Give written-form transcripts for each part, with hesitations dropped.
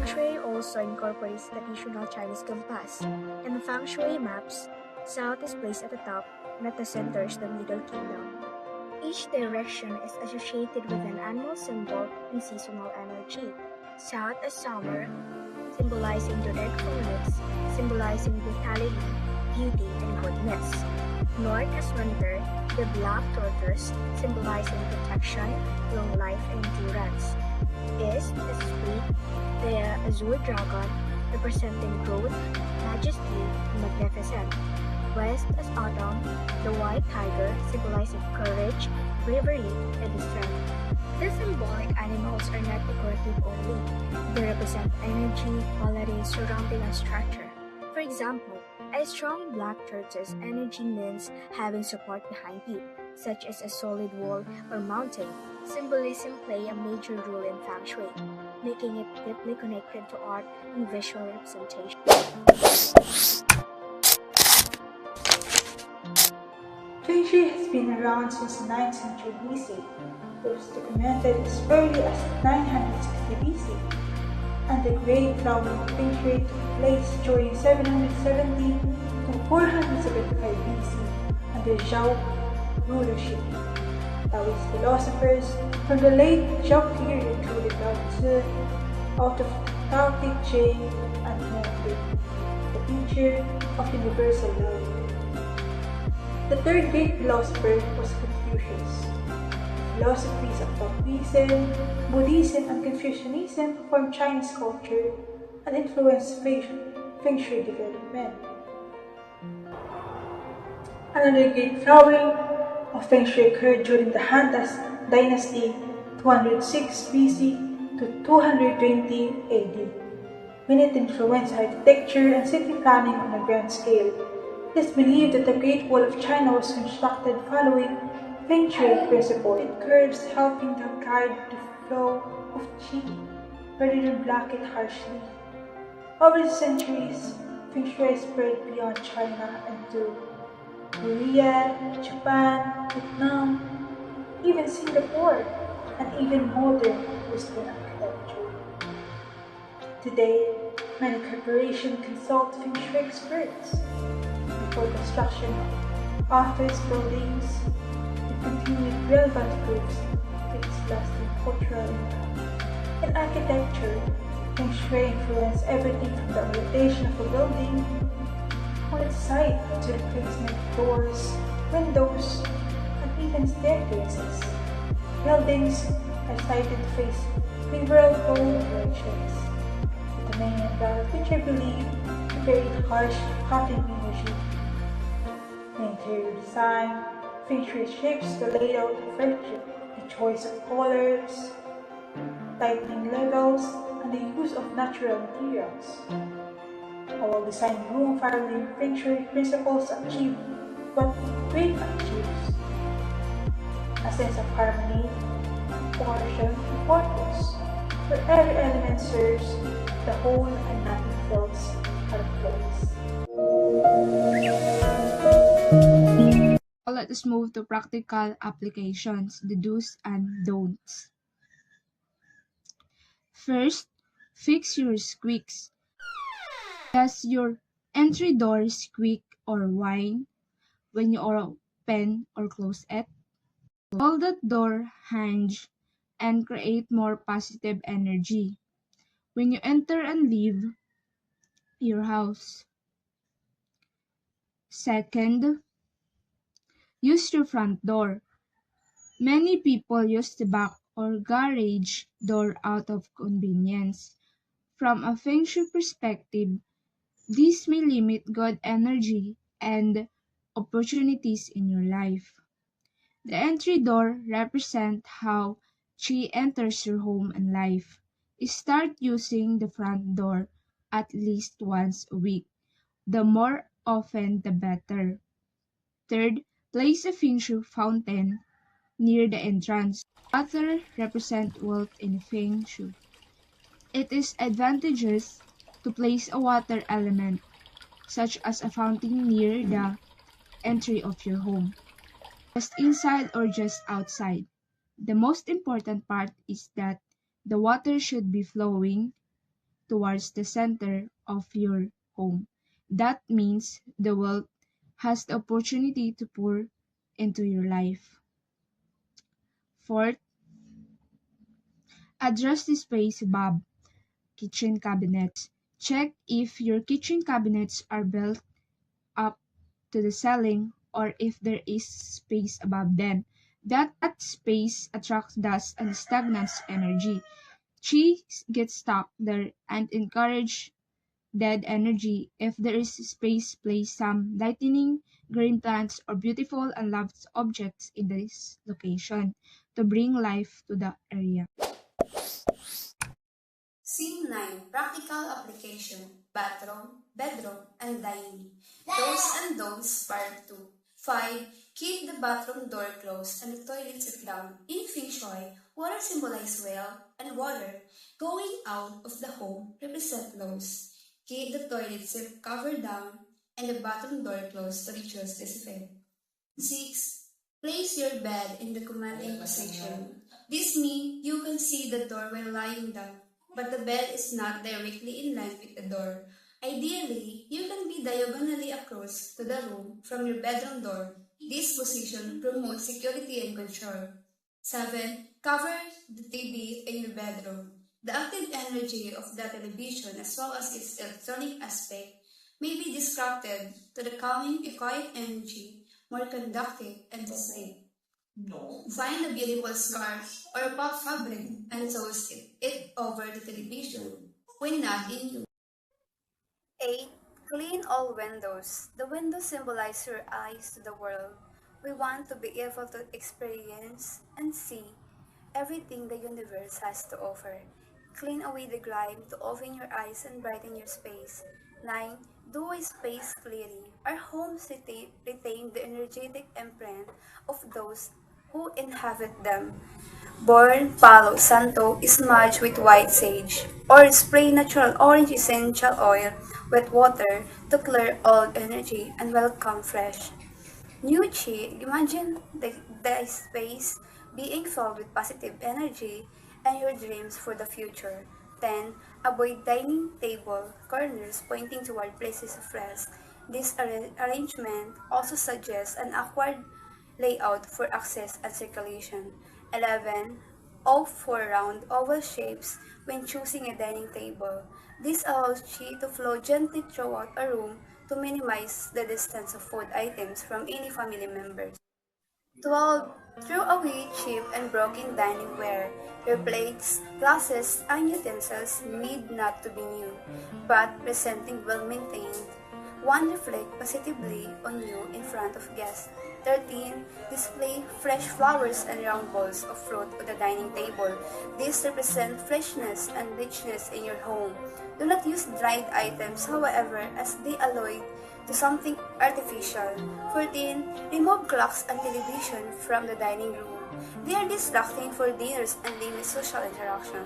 Feng Shui also incorporates the traditional Chinese compass. In Feng Shui maps, south is placed at the top and at the center is the middle kingdom. Each direction is associated with an animal symbol and seasonal energy. South as summer, symbolizing the red phoenix, symbolizing vitality, beauty, and goodness. North as winter, the black tortoise, symbolizing protection, long life, and endurance. East as spring, the azure dragon, representing growth, majesty, and magnificence. West as autumn, the white tiger, symbolizing courage, bravery, and strength. These symbolic animals are not decorative only. They represent energy, qualities surrounding a structure. For example, a strong black tortoise energy means having support behind you, such as a solid wall or mountain. Symbolism play a major role in Feng Shui, making it deeply connected to art and visual representation. Feng Shui has been around since the 9th century BC. It was documented as early as 960 BC, and the Great Flowering of Feng Shui took place during 770 to 475 BC under Zhao rulership. Taoist philosophers from the late Zhao period included Lao Tzu, out of Tao Te Ching, and Mo, the teacher of universal love. The third great philosopher was Confucius. Philosophies of Taoism, Buddhism, and Confucianism formed Chinese culture and influenced Feng Shui development. Another great flowering of Feng Shui occurred during the Han Dynasty 206 BC to 220 AD, when it influenced architecture and city planning on a grand scale. It is believed that the Great Wall of China was constructed following Feng Shui principle. It curves, helping to guide the flow of qi rather than block it harshly. Over the centuries, Feng Shui spread beyond China into Korea, Japan, Vietnam, even Singapore, and even modern Western architecture. Today, many corporations consult Feng Shui experts for construction of office buildings and continued relevant proofs of its lasting cultural impact. In architecture, Feng Shui influenced everything from the orientation of a building on its site to the placement of doors, windows, and even staircases. Buildings are cited to face favorable directions, with the main and which I believe to create harsh cutting energy. In interior design, Feng Shui shapes the layout of furniture, the choice of colors, lighting levels, and the use of natural materials. All design room following Feng Shui principles achieve what great achieves: a sense of harmony, proportion, and purpose, where every element serves the whole and nothing feels out of place. Let us move to practical applications, the do's and don'ts. First, fix your squeaks. Does your entry door squeak or whine when you open or close it? Hold that door hinge and create more positive energy when you enter and leave your house. Second, use your front door. Many people use the back or garage door out of convenience. From a Feng Shui perspective, this may limit good energy and opportunities in your life. The entry door represents how Qi enters your home and life. Start using the front door at least once a week. The more often, the better. Third, place a Feng Shui fountain near the entrance. Water represents wealth in Feng Shui. It is advantageous to place a water element, such as a fountain near the entry of your home, just inside or just outside. The most important part is that the water should be flowing towards the center of your home. That means the world has the opportunity to pour into your life. Fourth, address the space above kitchen cabinets. Check if your kitchen cabinets are built up to the ceiling or if there is space above them. That space attracts dust and stagnants energy. Trees get stuck there and encourage dead energy. If there is space, place some lightning, green plants, or beautiful and loved objects in this location to bring life to the area. Scene 9. Practical application. Bathroom, bedroom, and dining. Do's and don'ts part 2. 5. Keep the bathroom door closed and the toilet sit down. In Feng Shui, water symbolizes well and water going out of the home represent loss. Keep the toilet seat covered down and the bathroom door closed to reduce this effect. 6. Place your bed in the commanding position. This means you can see the door while lying down, but the bed is not directly in line with the door. Ideally, you can be diagonally across to the room from your bedroom door. This position promotes security and control. 7. Cover the TV in your bedroom. The active energy of the television as well as its electronic aspect may be disrupted to the calming a quiet energy, more conductive and sleep. Find a beautiful scarf or a pop fabric and toss it over the television when not in use. 8. Clean all windows. The windows symbolize your eyes to the world. We want to be able to experience and see everything the universe has to offer. Clean away the grime to open your eyes and brighten your space. 9. Do a space clearing. Our homes retain the energetic imprint of those who inhabit them. Burn Palo Santo is smudged with white sage, or spray natural orange essential oil with water to clear old energy and welcome fresh. New Chi, imagine the space being filled with positive energy and your dreams for the future. 10. Avoid dining table corners pointing toward places of rest. This arrangement also suggests an awkward layout for access and circulation. 11. Opt for round oval shapes when choosing a dining table. This allows qi to flow gently throughout a room to minimize the distance of food items from any family members. 12. Throw away cheap and broken dining ware. Your plates, glasses, and utensils need not to be new, but presenting well-maintained. One, reflect positively on you in front of guests. 13. Display fresh flowers and round balls of fruit on the dining table. These represent freshness and richness in your home. Do not use dried items, however, as they allude to something artificial. 14. Remove clocks and television from the dining room. They are distracting for dinners and limit social interaction.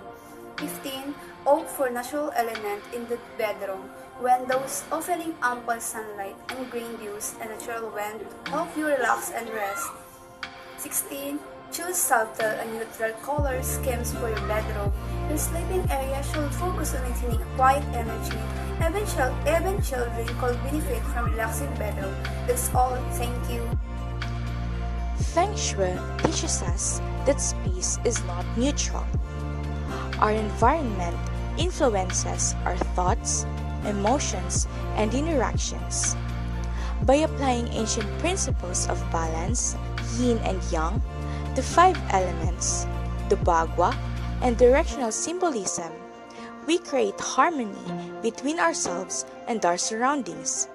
15. Opt for natural element in the bedroom. Windows offering ample sunlight and green views and natural wind help you relax and rest. 16. Choose subtle and neutral color schemes for your bedroom. Your sleeping area should focus on maintaining a quiet energy. Even children could benefit from relaxing bedroom. That's all. Thank you. Feng Shui teaches us that space is not neutral. Our environment influences our thoughts, emotions, and interactions. By applying ancient principles of balance, yin and yang, the 5 elements, the Bagua, and directional symbolism, we create harmony between ourselves and our surroundings.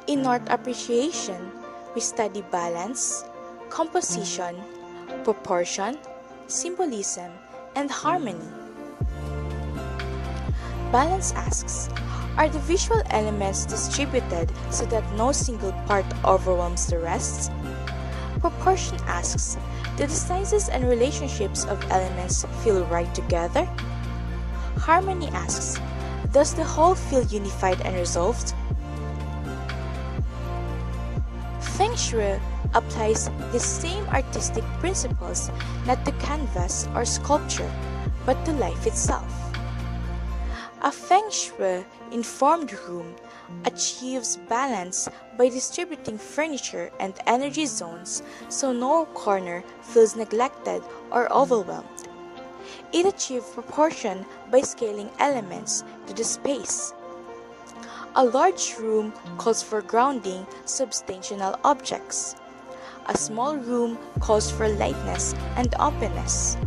In art appreciation, we study balance, composition, proportion, symbolism, and harmony. Balance asks, are the visual elements distributed so that no single part overwhelms the rest? Proportion asks, do the sizes and relationships of elements feel right together? Harmony asks, does the whole feel unified and resolved? Feng Shui applies the same artistic principles not to canvas or sculpture, but to life itself. A feng shui informed room achieves balance by distributing furniture and energy zones so no corner feels neglected or overwhelmed. It achieves proportion by scaling elements to the space. A large room calls for grounding substantial objects. A small room calls for lightness and openness.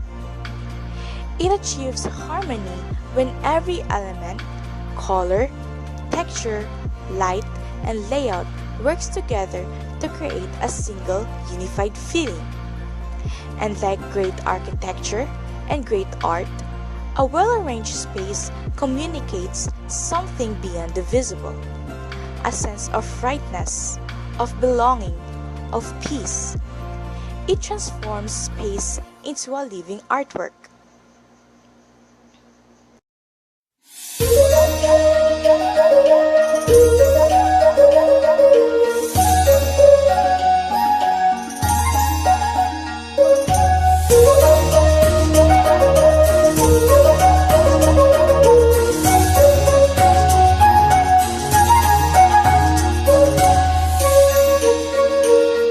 It achieves harmony when every element, color, texture, light, and layout works together to create a single unified feeling. And like great architecture and great art, a well-arranged space communicates something beyond the visible, a sense of rightness, of belonging, of peace. It transforms space into a living artwork.